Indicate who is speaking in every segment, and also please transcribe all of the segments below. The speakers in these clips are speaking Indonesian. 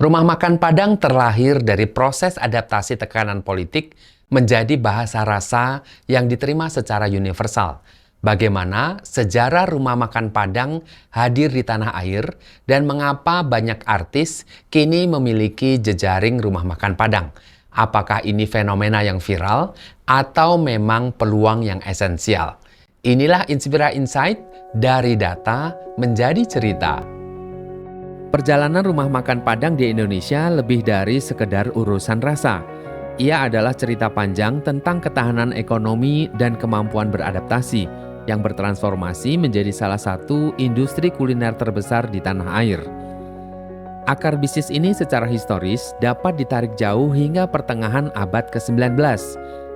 Speaker 1: Rumah makan Padang terlahir dari proses adaptasi tekanan politik menjadi bahasa rasa yang diterima secara universal. Bagaimana sejarah rumah makan Padang hadir di tanah air dan mengapa banyak artis kini memiliki jejaring rumah makan Padang. Apakah ini fenomena yang viral atau memang peluang yang esensial? Inilah Inspira Insight dari data menjadi cerita. Perjalanan rumah makan Padang di Indonesia lebih dari sekedar urusan rasa. Ia adalah cerita panjang tentang ketahanan ekonomi dan kemampuan beradaptasi yang bertransformasi menjadi salah satu industri kuliner terbesar di tanah air. Akar bisnis ini secara historis dapat ditarik jauh hingga pertengahan abad ke-19,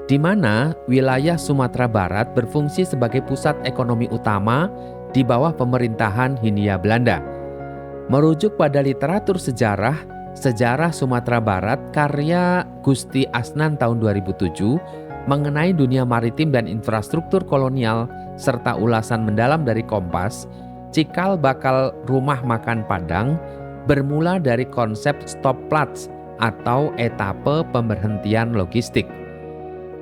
Speaker 1: di mana wilayah Sumatera Barat berfungsi sebagai pusat ekonomi utama di bawah pemerintahan Hindia Belanda. Merujuk pada literatur sejarah, Sejarah Sumatera Barat karya Gusti Asnan tahun 2007 mengenai dunia maritim dan infrastruktur kolonial serta ulasan mendalam dari Kompas, cikal bakal rumah makan Padang bermula dari konsep stopplatz atau etape pemberhentian logistik.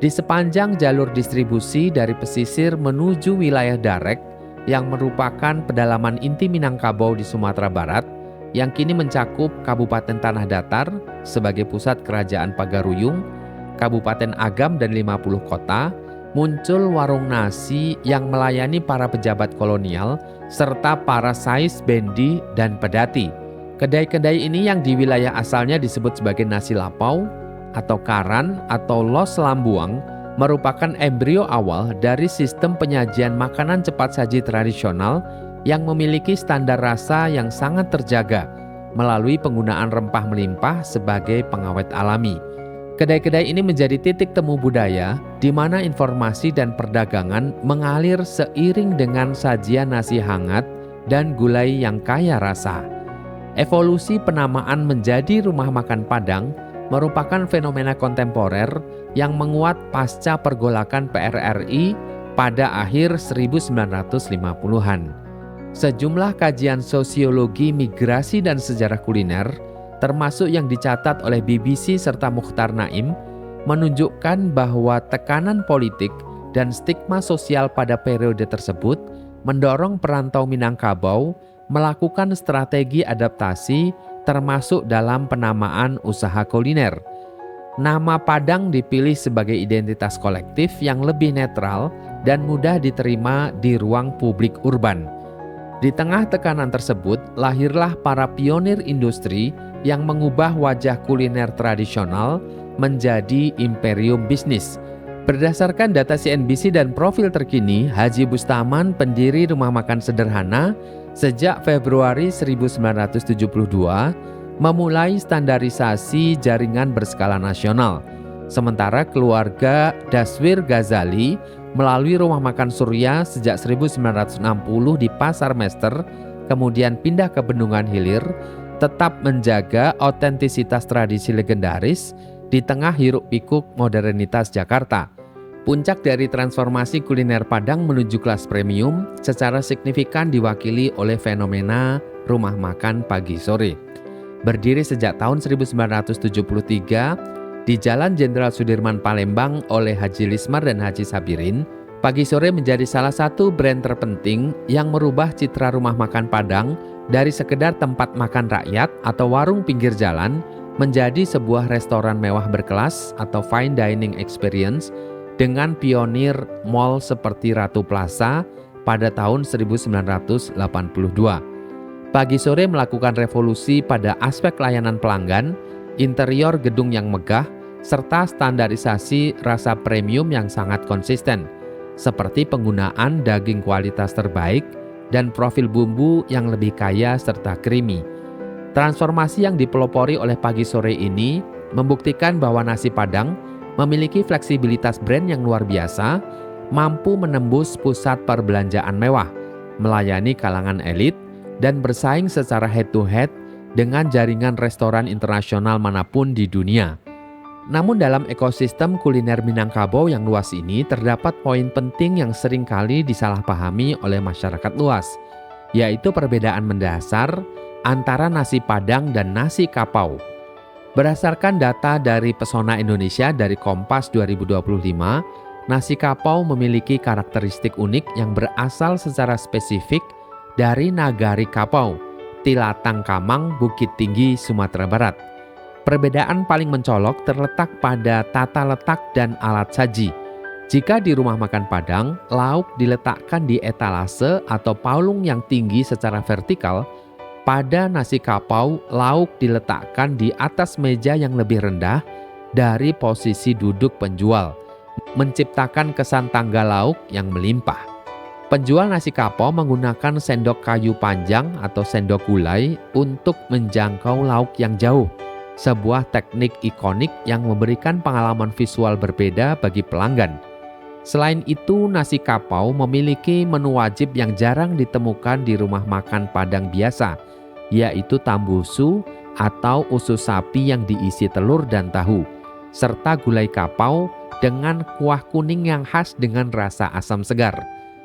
Speaker 1: Di sepanjang jalur distribusi dari pesisir menuju wilayah Darek yang merupakan pedalaman inti Minangkabau di Sumatera Barat, yang kini mencakup Kabupaten Tanah Datar sebagai pusat kerajaan Pagaruyung, Kabupaten Agam dan 50 kota, muncul warung nasi yang melayani para pejabat kolonial serta para sais, bendi, dan pedati. Kedai-kedai ini yang di wilayah asalnya disebut sebagai nasi lapau atau karan atau los lambuang merupakan embrio awal dari sistem penyajian makanan cepat saji tradisional yang memiliki standar rasa yang sangat terjaga melalui penggunaan rempah melimpah sebagai pengawet alami. Kedai-kedai ini menjadi titik temu budaya di mana informasi dan perdagangan mengalir seiring dengan sajian nasi hangat dan gulai yang kaya rasa. Evolusi penamaan menjadi rumah makan Padang merupakan fenomena kontemporer yang menguat pasca pergolakan PRRI pada akhir 1950-an. Sejumlah kajian sosiologi migrasi dan sejarah kuliner, termasuk yang dicatat oleh BBC serta Mukhtar Naim, menunjukkan bahwa tekanan politik dan stigma sosial pada periode tersebut mendorong perantau Minangkabau melakukan strategi adaptasi termasuk dalam penamaan usaha kuliner. Nama Padang dipilih sebagai identitas kolektif yang lebih netral dan mudah diterima di ruang publik urban. Di tengah tekanan tersebut, lahirlah para pionir industri yang mengubah wajah kuliner tradisional menjadi imperium bisnis. Berdasarkan data CNBC dan profil terkini, Haji Bustaman, pendiri rumah makan sederhana, sejak Februari 1972, memulai standarisasi jaringan berskala nasional. Sementara keluarga Daswir Ghazali melalui rumah makan Surya sejak 1960 di Pasar Mester, kemudian pindah ke Bendungan Hilir, tetap menjaga otentisitas tradisi legendaris di tengah hiruk-pikuk modernitas Jakarta. Puncak dari transformasi kuliner Padang menuju kelas premium secara signifikan diwakili oleh fenomena rumah makan pagi sore. Berdiri sejak tahun 1973, di Jalan Jenderal Sudirman Palembang oleh Haji Lismar dan Haji Sabirin, Pagi Sore menjadi salah satu brand terpenting yang merubah citra rumah makan Padang dari sekedar tempat makan rakyat atau warung pinggir jalan menjadi sebuah restoran mewah berkelas atau fine dining experience dengan pionir mall seperti Ratu Plaza pada tahun 1982. Pagi Sore melakukan revolusi pada aspek layanan pelanggan, interior gedung yang megah, serta standarisasi rasa premium yang sangat konsisten, seperti penggunaan daging kualitas terbaik dan profil bumbu yang lebih kaya serta creamy. Transformasi yang dipelopori oleh Pagi Sore ini membuktikan bahwa nasi Padang memiliki fleksibilitas brand yang luar biasa, mampu menembus pusat perbelanjaan mewah, melayani kalangan elit, dan bersaing secara head-to-head dengan jaringan restoran internasional manapun di dunia. Namun dalam ekosistem kuliner Minangkabau yang luas ini terdapat poin penting yang seringkali disalahpahami oleh masyarakat luas, yaitu perbedaan mendasar antara nasi Padang dan nasi kapau. Berdasarkan data dari Pesona Indonesia dari Kompas 2025, nasi kapau memiliki karakteristik unik yang berasal secara spesifik dari Nagari Kapau, Tilatang Kamang, Bukit Tinggi, Sumatera Barat. Perbedaan paling mencolok terletak pada tata letak dan alat saji. Jika di rumah makan Padang, lauk diletakkan di etalase atau palung yang tinggi secara vertikal. Pada nasi kapau, lauk diletakkan di atas meja yang lebih rendah dari posisi duduk penjual, menciptakan kesan tangga lauk yang melimpah. Penjual nasi kapau menggunakan sendok kayu panjang atau sendok gulai untuk menjangkau lauk yang jauh, sebuah teknik ikonik yang memberikan pengalaman visual berbeda bagi pelanggan. Selain itu, nasi kapau memiliki menu wajib yang jarang ditemukan di rumah makan Padang biasa, yaitu tambusu atau usus sapi yang diisi telur dan tahu, serta gulai kapau dengan kuah kuning yang khas dengan rasa asam segar.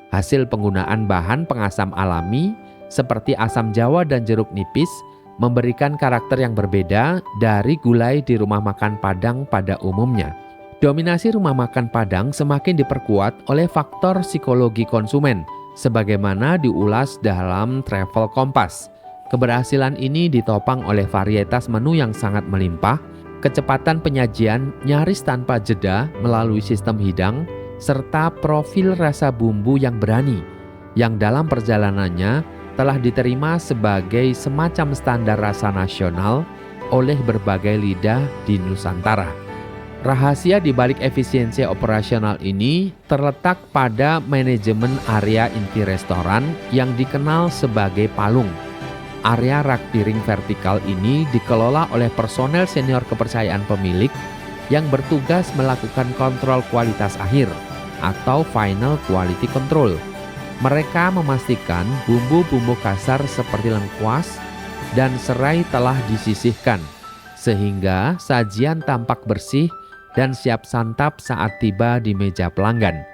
Speaker 1: Hasil penggunaan bahan pengasam alami seperti asam jawa dan jeruk nipis memberikan karakter yang berbeda dari gulai di rumah makan Padang pada umumnya. Dominasi rumah makan Padang semakin diperkuat oleh faktor psikologi konsumen, sebagaimana diulas dalam Travel Kompas. Keberhasilan ini ditopang oleh varietas menu yang sangat melimpah, kecepatan penyajian nyaris tanpa jeda melalui sistem hidang, serta profil rasa bumbu yang berani, yang dalam perjalanannya telah diterima sebagai semacam standar rasa nasional oleh berbagai lidah di Nusantara. Rahasia di balik efisiensi operasional ini terletak pada manajemen area inti restoran yang dikenal sebagai palung. Area rak piring vertikal ini dikelola oleh personel senior kepercayaan pemilik yang bertugas melakukan kontrol kualitas akhir atau final quality control. Mereka memastikan bumbu-bumbu kasar seperti lengkuas dan serai telah disisihkan, sehingga sajian tampak bersih dan siap santap saat tiba di meja pelanggan.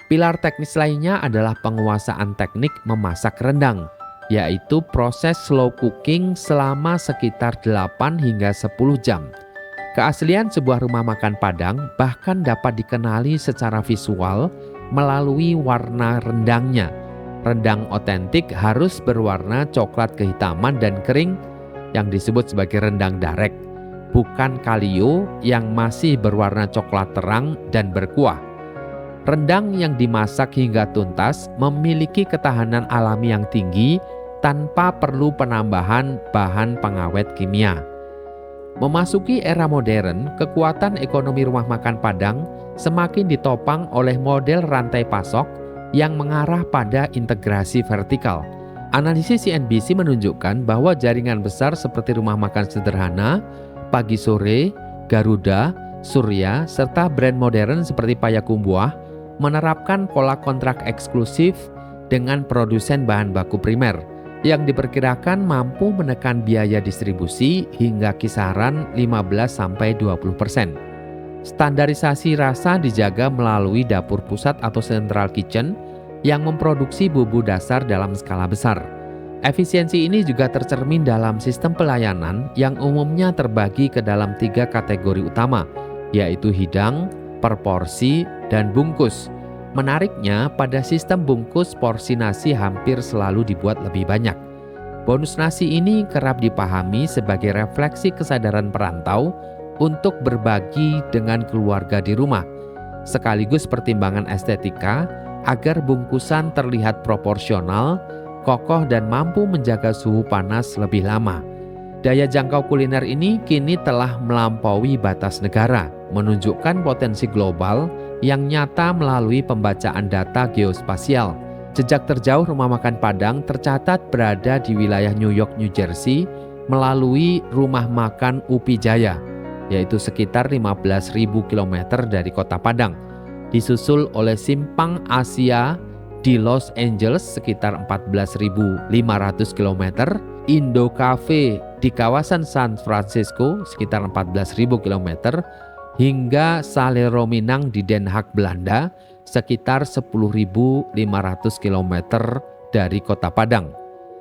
Speaker 1: Pilar teknis lainnya adalah penguasaan teknik memasak rendang, yaitu proses slow cooking selama sekitar 8 hingga 10 jam. Keaslian sebuah rumah makan Padang bahkan dapat dikenali secara visual melalui warna rendangnya. Rendang otentik harus berwarna coklat kehitaman dan kering yang disebut sebagai rendang darek, bukan kalio yang masih berwarna coklat terang dan berkuah. Rendang yang dimasak hingga tuntas memiliki ketahanan alami yang tinggi tanpa perlu penambahan bahan pengawet kimia. Memasuki era modern, kekuatan ekonomi rumah makan Padang semakin ditopang oleh model rantai pasok yang mengarah pada integrasi vertikal. Analisis CNBC menunjukkan bahwa jaringan besar seperti rumah makan sederhana, Pagi Sore, Garuda, Surya, serta brand modern seperti Payakumbuh menerapkan pola kontrak eksklusif dengan produsen bahan baku primer yang diperkirakan mampu menekan biaya distribusi hingga kisaran 15-20%. Standarisasi rasa dijaga melalui dapur pusat atau central kitchen yang memproduksi bumbu dasar dalam skala besar. Efisiensi ini juga tercermin dalam sistem pelayanan yang umumnya terbagi ke dalam 3 kategori utama, yaitu hidang, per porsi, dan bungkus. Menariknya, pada sistem bungkus porsi nasi hampir selalu dibuat lebih banyak. Bonus nasi ini kerap dipahami sebagai refleksi kesadaran perantau untuk berbagi dengan keluarga di rumah, sekaligus pertimbangan estetika agar bungkusan terlihat proporsional, kokoh, dan mampu menjaga suhu panas lebih lama. Daya jangkau kuliner ini kini telah melampaui batas negara, menunjukkan potensi global yang nyata melalui pembacaan data geospasial. Jejak terjauh rumah makan Padang tercatat berada di wilayah New York, New Jersey melalui rumah makan Upi Jaya, yaitu sekitar 15.000 km dari kota Padang. Disusul oleh Simpang Asia di Los Angeles sekitar 14.500 km, Indo Cafe di kawasan San Francisco sekitar 14.000 km, hingga Salero Minang di Den Haag, Belanda sekitar 10.500 km dari kota Padang.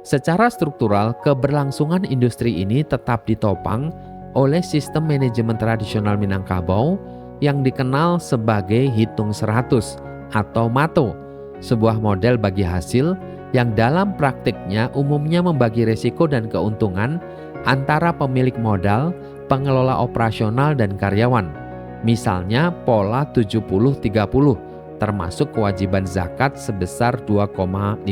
Speaker 1: Secara struktural, keberlangsungan industri ini tetap ditopang oleh sistem manajemen tradisional Minangkabau yang dikenal sebagai hitung 100 atau MATO, sebuah model bagi hasil yang dalam praktiknya umumnya membagi risiko dan keuntungan antara pemilik modal, pengelola operasional, dan karyawan. Misalnya pola 70-30, termasuk kewajiban zakat sebesar 2,5%.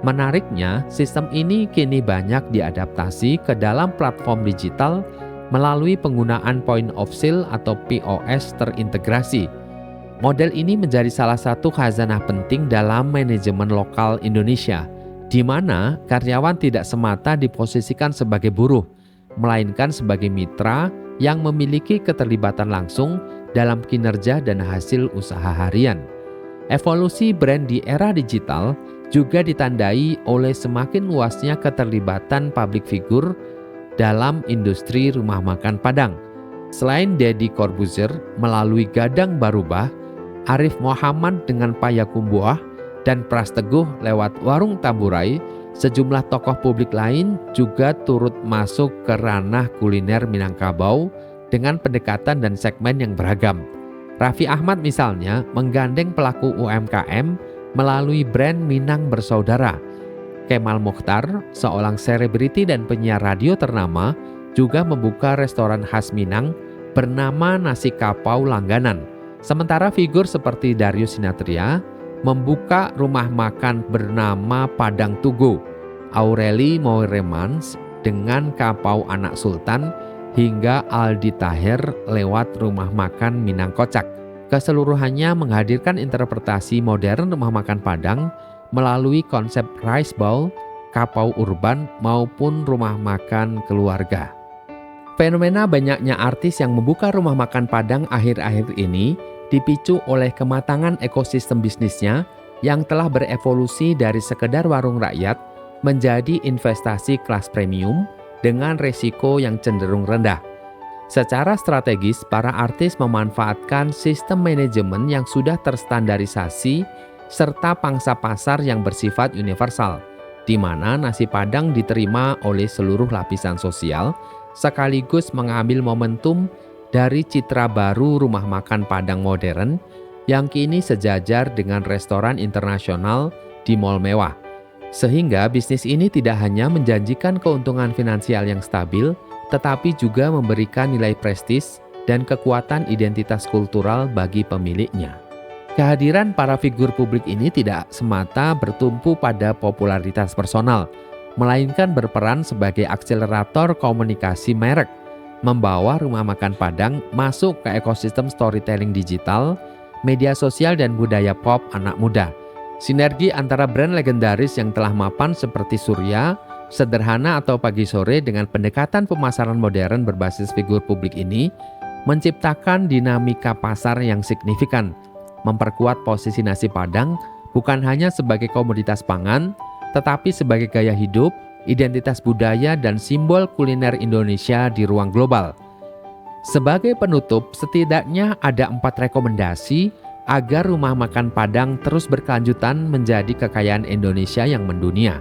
Speaker 1: Menariknya, sistem ini kini banyak diadaptasi ke dalam platform digital melalui penggunaan point of sale atau POS terintegrasi. Model ini menjadi salah satu khazanah penting dalam manajemen lokal Indonesia, di mana karyawan tidak semata diposisikan sebagai buruh, melainkan sebagai mitra yang memiliki keterlibatan langsung dalam kinerja dan hasil usaha harian. Evolusi brand di era digital juga ditandai oleh semakin luasnya keterlibatan public figure dalam industri rumah makan Padang. Selain Deddy Corbuzier melalui Gadang Barubah, Arif Muhammad dengan Payakumbuh, dan Pras Teguh lewat Warung Tamburai, sejumlah tokoh publik lain juga turut masuk ke ranah kuliner Minangkabau dengan pendekatan dan segmen yang beragam. Raffi Ahmad misalnya menggandeng pelaku UMKM melalui brand Minang Bersaudara. Kemal Mukhtar, seorang selebriti dan penyiar radio ternama, juga membuka restoran khas Minang bernama Nasi Kapau Langganan. Sementara figur seperti Darius Sinathrya membuka rumah makan bernama Padang Tugu, Aureli Moiremans dengan Kapau Anak Sultan, hingga Aldi Taher lewat rumah makan Minang Kocak. Keseluruhannya menghadirkan interpretasi modern rumah makan Padang melalui konsep rice bowl, kapau urban, maupun rumah makan keluarga. Fenomena banyaknya artis yang membuka rumah makan Padang akhir-akhir ini dipicu oleh kematangan ekosistem bisnisnya yang telah berevolusi dari sekedar warung rakyat menjadi investasi kelas premium dengan resiko yang cenderung rendah. Secara strategis, para artis memanfaatkan sistem manajemen yang sudah terstandarisasi serta pangsa pasar yang bersifat universal, di mana nasi Padang diterima oleh seluruh lapisan sosial, sekaligus mengambil momentum dari citra baru rumah makan Padang modern yang kini sejajar dengan restoran internasional di mal mewah. Sehingga bisnis ini tidak hanya menjanjikan keuntungan finansial yang stabil, tetapi juga memberikan nilai prestis dan kekuatan identitas kultural bagi pemiliknya. Kehadiran para figur publik ini tidak semata bertumpu pada popularitas personal, melainkan berperan sebagai akselerator komunikasi merek, membawa rumah makan Padang masuk ke ekosistem storytelling digital, media sosial, dan budaya pop anak muda. Sinergi antara brand legendaris yang telah mapan seperti Surya, Sederhana, atau Pagi Sore dengan pendekatan pemasaran modern berbasis figur publik ini menciptakan dinamika pasar yang signifikan, memperkuat posisi nasi Padang bukan hanya sebagai komoditas pangan, tetapi sebagai gaya hidup, identitas budaya, dan simbol kuliner Indonesia di ruang global. Sebagai penutup, setidaknya ada 4 rekomendasi agar rumah makan Padang terus berkelanjutan menjadi kekayaan Indonesia yang mendunia.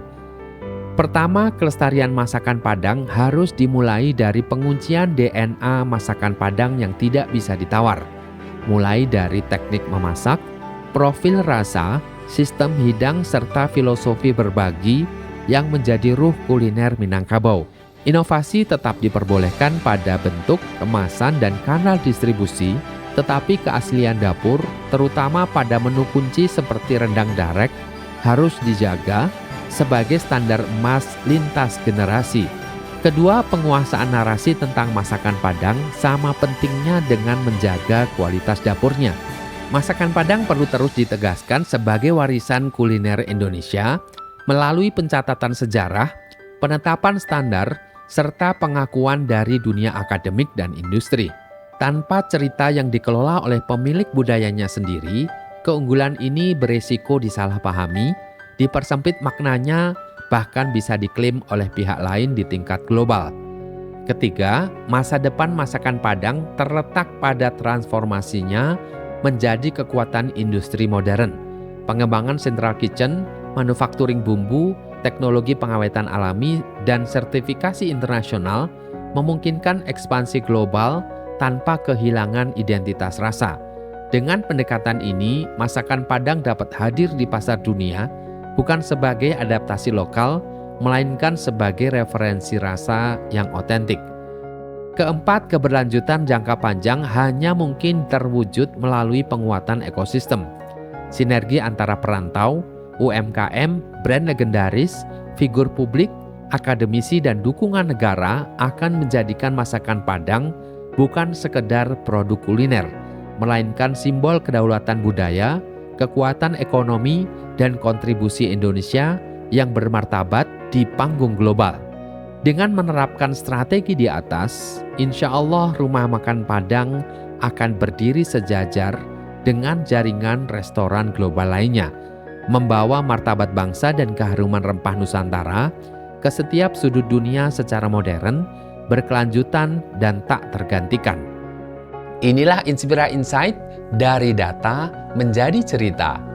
Speaker 1: Pertama, kelestarian masakan Padang harus dimulai dari penguncian DNA masakan Padang yang tidak bisa ditawar. Mulai dari teknik memasak, profil rasa, sistem hidang, serta filosofi berbagi yang menjadi ruh kuliner Minangkabau. Inovasi tetap diperbolehkan pada bentuk, kemasan, dan kanal distribusi, tetapi keaslian dapur, terutama pada menu kunci seperti rendang darek, harus dijaga sebagai standar emas lintas generasi. Kedua, penguasaan narasi tentang masakan Padang sama pentingnya dengan menjaga kualitas dapurnya. Masakan Padang perlu terus ditegaskan sebagai warisan kuliner Indonesia melalui pencatatan sejarah, penetapan standar, serta pengakuan dari dunia akademik dan industri. Tanpa cerita yang dikelola oleh pemilik budayanya sendiri, keunggulan ini beresiko disalahpahami, dipersempit maknanya, bahkan bisa diklaim oleh pihak lain di tingkat global. Ketiga, masa depan masakan Padang terletak pada transformasinya menjadi kekuatan industri modern. Pengembangan central kitchen, manufacturing bumbu, teknologi pengawetan alami, dan sertifikasi internasional memungkinkan ekspansi global tanpa kehilangan identitas rasa. Dengan pendekatan ini, masakan Padang dapat hadir di pasar dunia bukan sebagai adaptasi lokal, melainkan sebagai referensi rasa yang otentik. Keempat, keberlanjutan jangka panjang hanya mungkin terwujud melalui penguatan ekosistem. Sinergi antara perantau, UMKM, brand legendaris, figur publik, akademisi, dan dukungan negara akan menjadikan masakan Padang bukan sekedar produk kuliner, melainkan simbol kedaulatan budaya, kekuatan ekonomi, dan kontribusi Indonesia yang bermartabat di panggung global. Dengan menerapkan strategi di atas, insya Allah rumah makan Padang akan berdiri sejajar dengan jaringan restoran global lainnya, membawa martabat bangsa dan keharuman rempah Nusantara ke setiap sudut dunia secara modern, berkelanjutan, dan tak tergantikan. Inilah Inspira Insight, dari data menjadi cerita.